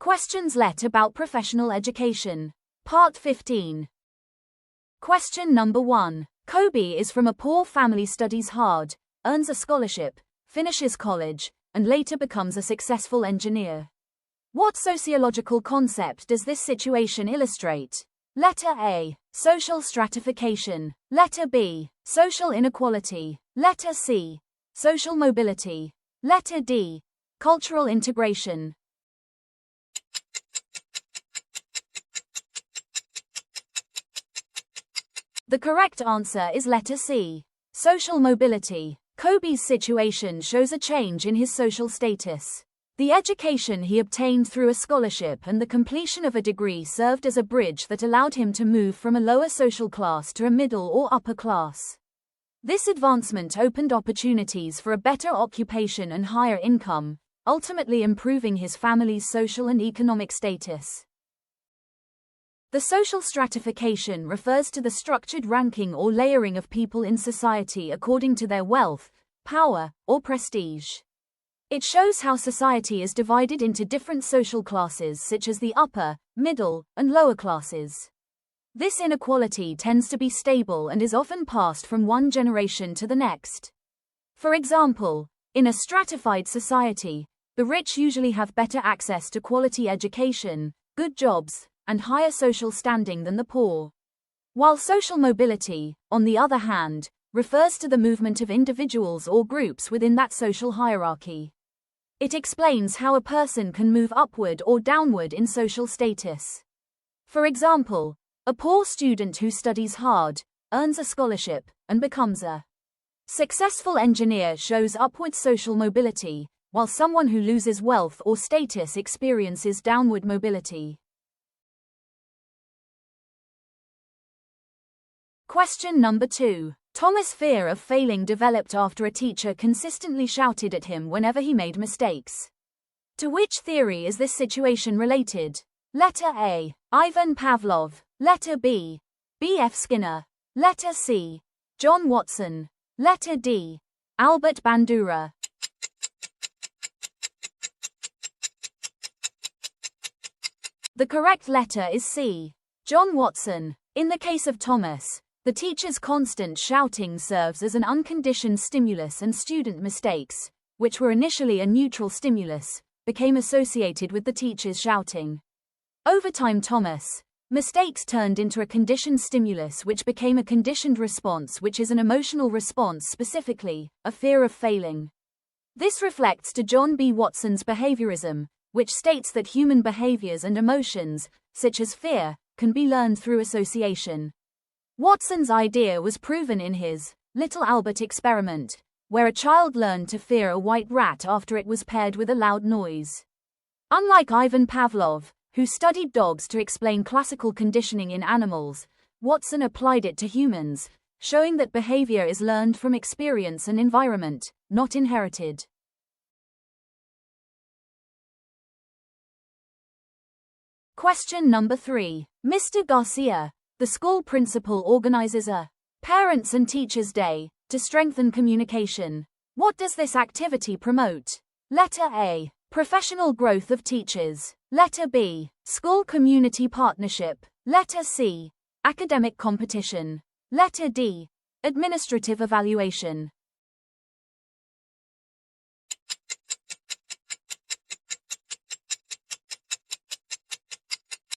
Questions let about professional education. Part 15. Question number 1. Kobe is from a poor family, studies hard, earns a scholarship, finishes college, and later becomes a successful engineer. What sociological concept does this situation illustrate? Letter A. Social stratification. Letter B. Social inequality. Letter C. Social mobility. Letter D. Cultural integration. The correct answer is letter C. Social mobility. Kobe's situation shows a change in his social status. The education he obtained through a scholarship and the completion of a degree served as a bridge that allowed him to move from a lower social class to a middle or upper class. This advancement opened opportunities for a better occupation and higher income, ultimately improving his family's social and economic status. The social stratification refers to the structured ranking or layering of people in society according to their wealth, power, or prestige. It shows how society is divided into different social classes such as the upper, middle, and lower classes. This inequality tends to be stable and is often passed from one generation to the next. For example, in a stratified society, the rich usually have better access to quality education, good jobs, and higher social standing than the poor. While social mobility, on the other hand, refers to the movement of individuals or groups within that social hierarchy. It explains how a person can move upward or downward in social status. For example, a poor student who studies hard, earns a scholarship, and becomes a successful engineer shows upward social mobility, while someone who loses wealth or status experiences downward mobility. Question number 2. Thomas' fear of failing developed after a teacher consistently shouted at him whenever he made mistakes. To which theory is this situation related? Letter A. Ivan Pavlov. Letter B. B.F. Skinner. Letter C. John Watson. Letter D. Albert Bandura. The correct letter is C. John Watson. In the case of Thomas, the teacher's constant shouting serves as an unconditioned stimulus, and student mistakes, which were initially a neutral stimulus, became associated with the teacher's shouting. Over time, Thomas' mistakes turned into a conditioned stimulus, which became a conditioned response, which is an emotional response, specifically, a fear of failing. This reflects to John B. Watson's behaviorism, which states that human behaviors and emotions, such as fear, can be learned through association. Watson's idea was proven in his Little Albert experiment, where a child learned to fear a white rat after it was paired with a loud noise. Unlike Ivan Pavlov, who studied dogs to explain classical conditioning in animals, Watson applied it to humans, showing that behavior is learned from experience and environment, not inherited. Question number 3. Mr. Garcia, the school principal, organizes a Parents and Teachers Day to strengthen communication. What does this activity promote? Letter A. Professional growth of teachers. Letter B. School community partnership. Letter C. Academic competition. Letter D. Administrative evaluation.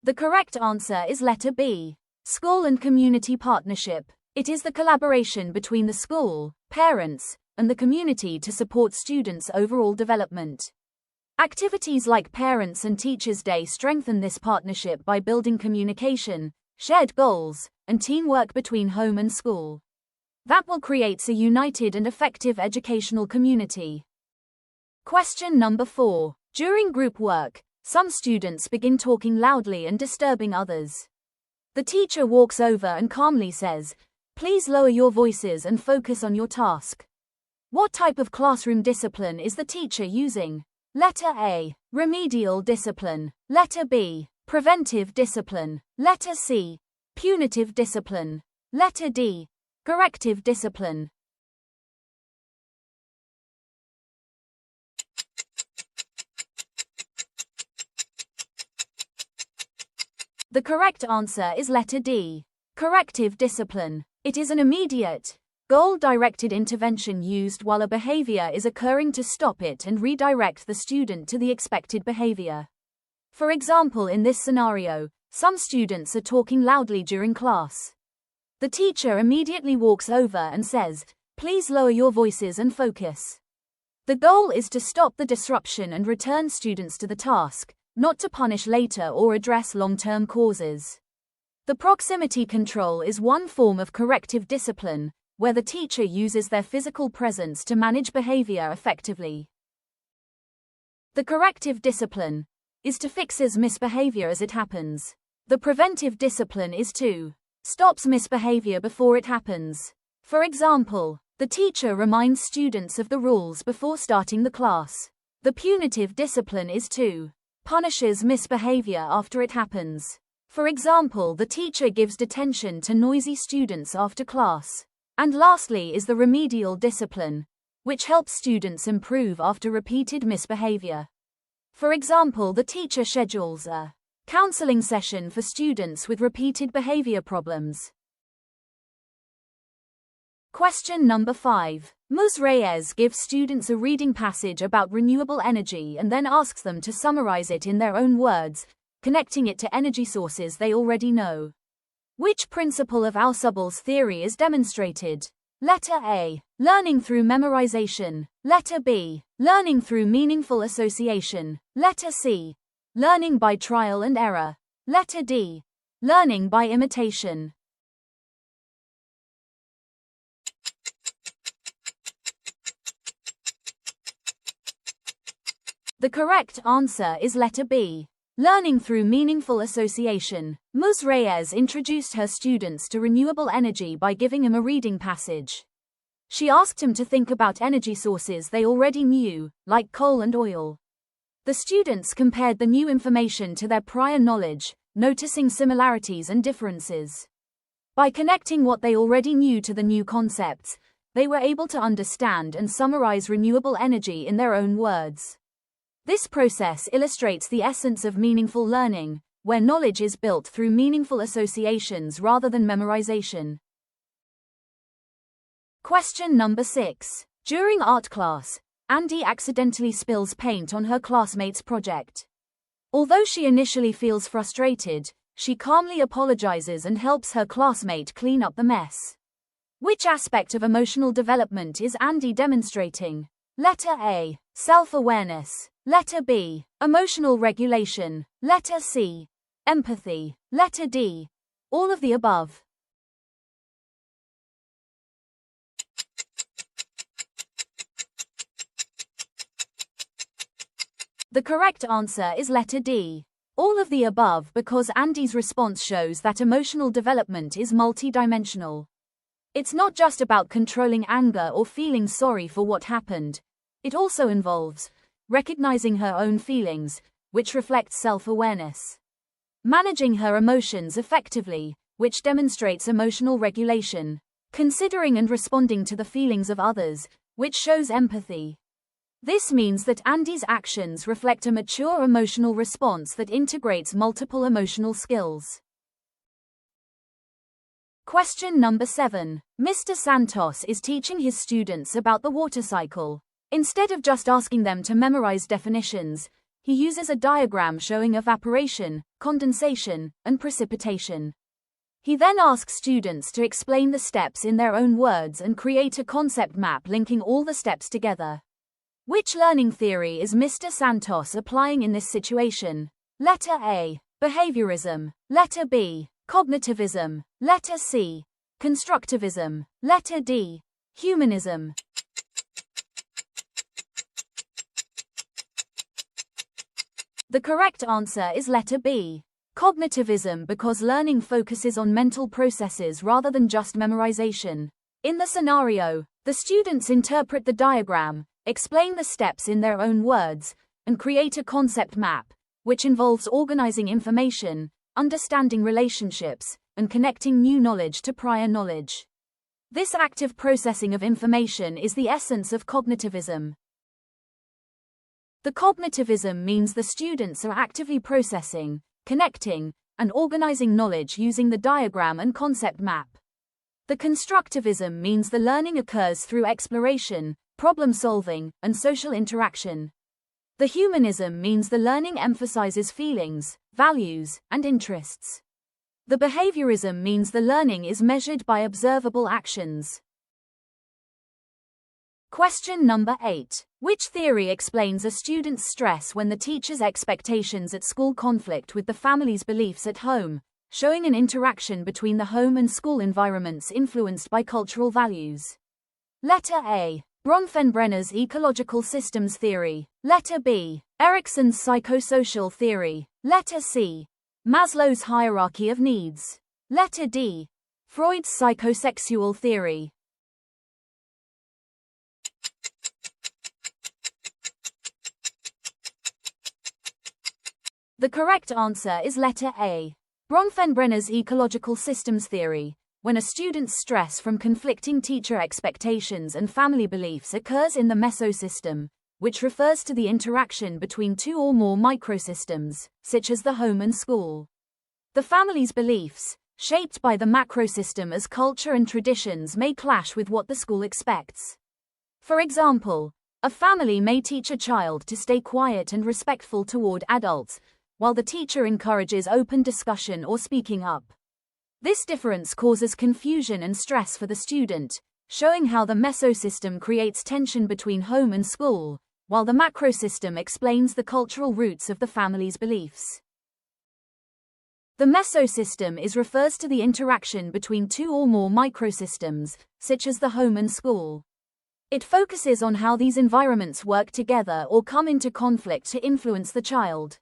The correct answer is letter B. School and community partnership. It is the collaboration between the school, parents, and the community to support students' overall development. Activities like Parents and Teachers Day strengthen this partnership by building communication, shared goals, and teamwork between home and school. That will create a united and effective educational community. Question number 4. During group work, some students begin talking loudly and disturbing others. The teacher walks over and calmly says, "Please lower your voices and focus on your task." What type of classroom discipline is the teacher using? Letter A. Remedial discipline. Letter B. Preventive discipline. Letter C. Punitive discipline. Letter D. Corrective discipline. The correct answer is letter D. Corrective discipline. It is an immediate, goal-directed intervention used while a behavior is occurring to stop it and redirect the student to the expected behavior. For example, in this scenario, some students are talking loudly during class. The teacher immediately walks over and says, "Please lower your voices and focus." The goal is to stop the disruption and return students to the task, not to punish later or address long-term causes. The proximity control is one form of corrective discipline, where the teacher uses their physical presence to manage behavior effectively. The corrective discipline is to fixes misbehavior as it happens. The preventive discipline is to stops misbehavior before it happens. For example, the teacher reminds students of the rules before starting the class. The punitive discipline is to punishes misbehavior after it happens. For example, the teacher gives detention to noisy students after class. And lastly is the remedial discipline, which helps students improve after repeated misbehavior. For example, the teacher schedules a counseling session for students with repeated behavior problems. Question number 5. Ms. Reyes gives students a reading passage about renewable energy and then asks them to summarize it in their own words, connecting it to energy sources they already know. Which principle of Ausubel's theory is demonstrated? Letter A. Learning through memorization. Letter B. Learning through meaningful association. Letter C. Learning by trial and error. Letter D. Learning by imitation. The correct answer is letter B. Learning through meaningful association. Ms. Reyes introduced her students to renewable energy by giving them a reading passage. She asked them to think about energy sources they already knew, like coal and oil. The students compared the new information to their prior knowledge, noticing similarities and differences. By connecting what they already knew to the new concepts, they were able to understand and summarize renewable energy in their own words. This process illustrates the essence of meaningful learning, where knowledge is built through meaningful associations rather than memorization. Question number 6. During art class, Andy accidentally spills paint on her classmate's project. Although she initially feels frustrated, she calmly apologizes and helps her classmate clean up the mess. Which aspect of emotional development is Andy demonstrating? Letter A. Self-awareness. Letter B. Emotional regulation. Letter C. Empathy. Letter D. All of the above. The correct answer is letter D. All of the above, because Andy's response shows that emotional development is multidimensional. It's not just about controlling anger or feeling sorry for what happened. It also involves recognizing her own feelings, which reflects self-awareness. Managing her emotions effectively, which demonstrates emotional regulation. Considering and responding to the feelings of others, which shows empathy. This means that Andy's actions reflect a mature emotional response that integrates multiple emotional skills. Question number 7. Mr. Santos is teaching his students about the water cycle. Instead of just asking them to memorize definitions, he uses a diagram showing evaporation, condensation, and precipitation. He then asks students to explain the steps in their own words and create a concept map linking all the steps together. Which learning theory is Mr. Santos applying in this situation? Letter A. Behaviorism. Letter B. Cognitivism. Letter C. Constructivism. Letter D. Humanism. The correct answer is letter B. Cognitivism, because learning focuses on mental processes rather than just memorization. In the scenario, the students interpret the diagram, explain the steps in their own words, and create a concept map, which involves organizing information, understanding relationships, and connecting new knowledge to prior knowledge. This active processing of information is the essence of cognitivism. The cognitivism means the students are actively processing, connecting, and organizing knowledge using the diagram and concept map. The constructivism means the learning occurs through exploration, problem solving, and social interaction. The humanism means the learning emphasizes feelings, values, and interests. The behaviorism means the learning is measured by observable actions. Question number 8. Which theory explains a student's stress when the teacher's expectations at school conflict with the family's beliefs at home, showing an interaction between the home and school environments influenced by cultural values? Letter A. Bronfenbrenner's ecological systems theory. Letter B. Erikson's psychosocial theory. Letter C. Maslow's hierarchy of needs. Letter D. Freud's psychosexual theory. The correct answer is letter A. Bronfenbrenner's ecological systems theory. When a student's stress from conflicting teacher expectations and family beliefs occurs in the mesosystem, which refers to the interaction between two or more microsystems, such as the home and school. The family's beliefs, shaped by the macrosystem as culture and traditions, may clash with what the school expects. For example, a family may teach a child to stay quiet and respectful toward adults, while the teacher encourages open discussion or speaking up. This difference causes confusion and stress for the student, showing how the mesosystem creates tension between home and school, while the macrosystem explains the cultural roots of the family's beliefs. The mesosystem refers to the interaction between two or more microsystems, such as the home and school. It focuses on how these environments work together or come into conflict to influence the child.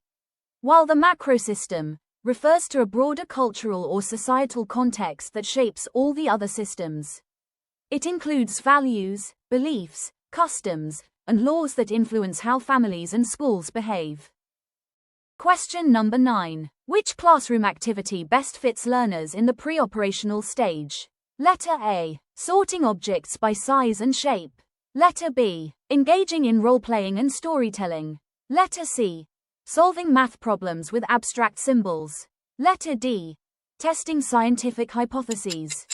While the macrosystem refers to a broader cultural or societal context that shapes all the other systems. It includes values, beliefs, customs, and laws that influence how families and schools behave. Question number 9. Which classroom activity best fits learners in the pre-operational stage? Letter A. Sorting objects by size and shape. Letter B. Engaging in role-playing and storytelling. Letter C. Solving math problems with abstract symbols. Letter D. Testing scientific hypotheses.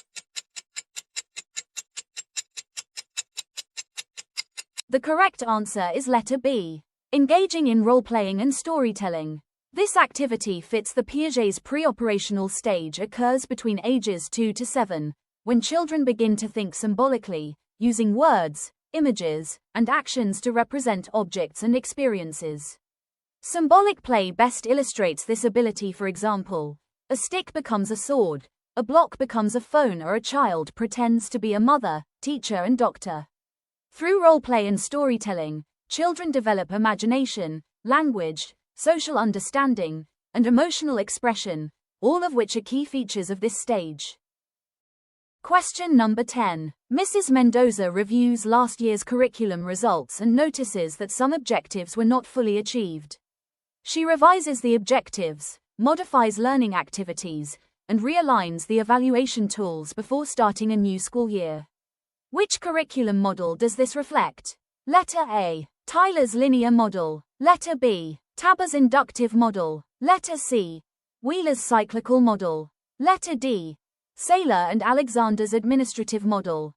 The correct answer is letter B. Engaging in role-playing and storytelling. This activity fits the Piaget's pre-operational stage, occurs between ages 2 to 7, when children begin to think symbolically, using words, images, and actions to represent objects and experiences. Symbolic play best illustrates this ability. For example, a stick becomes a sword, a block becomes a phone, or a child pretends to be a mother, teacher, and doctor. Through roleplay and storytelling, children develop imagination, language, social understanding, and emotional expression, all of which are key features of this stage. Question number 10. Mrs. Mendoza reviews last year's curriculum results and notices that some objectives were not fully achieved. She revises the objectives, modifies learning activities, and realigns the evaluation tools before starting a new school year. Which curriculum model does this reflect? Letter A. Tyler's linear model. Letter B. Taber's inductive model. Letter C. Wheeler's cyclical model. Letter D. Saylor and Alexander's administrative model.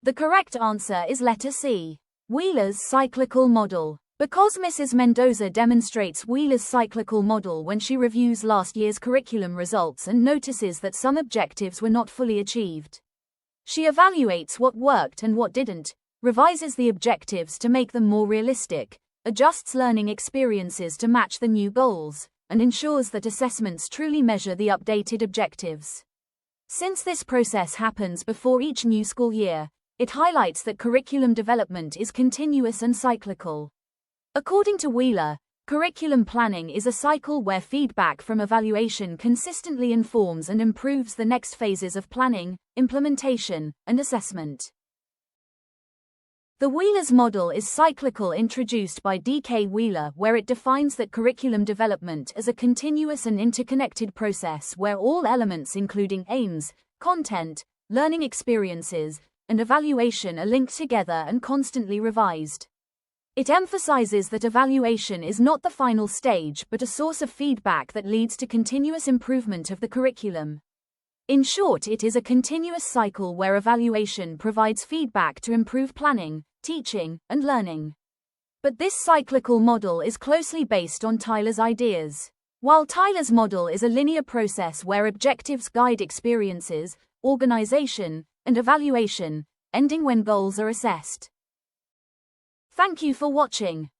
The correct answer is letter C. Wheeler's cyclical model. Because Mrs. Mendoza demonstrates Wheeler's cyclical model when she reviews last year's curriculum results and notices that some objectives were not fully achieved. She evaluates what worked and what didn't, revises the objectives to make them more realistic, adjusts learning experiences to match the new goals, and ensures that assessments truly measure the updated objectives. Since this process happens before each new school year, it highlights that curriculum development is continuous and cyclical. According to Wheeler, curriculum planning is a cycle where feedback from evaluation consistently informs and improves the next phases of planning, implementation, and assessment. The Wheeler's model is cyclical, introduced by D.K. Wheeler, where it defines that curriculum development as a continuous and interconnected process where all elements including aims, content, learning experiences, and evaluation are linked together and constantly revised. It emphasizes that evaluation is not the final stage but a source of feedback that leads to continuous improvement of the curriculum. In short, it is a continuous cycle where evaluation provides feedback to improve planning, teaching, and learning. But this cyclical model is closely based on Tyler's ideas. While Tyler's model is a linear process where objectives guide experiences, organization, and evaluation, ending when goals are assessed. Thank you for watching.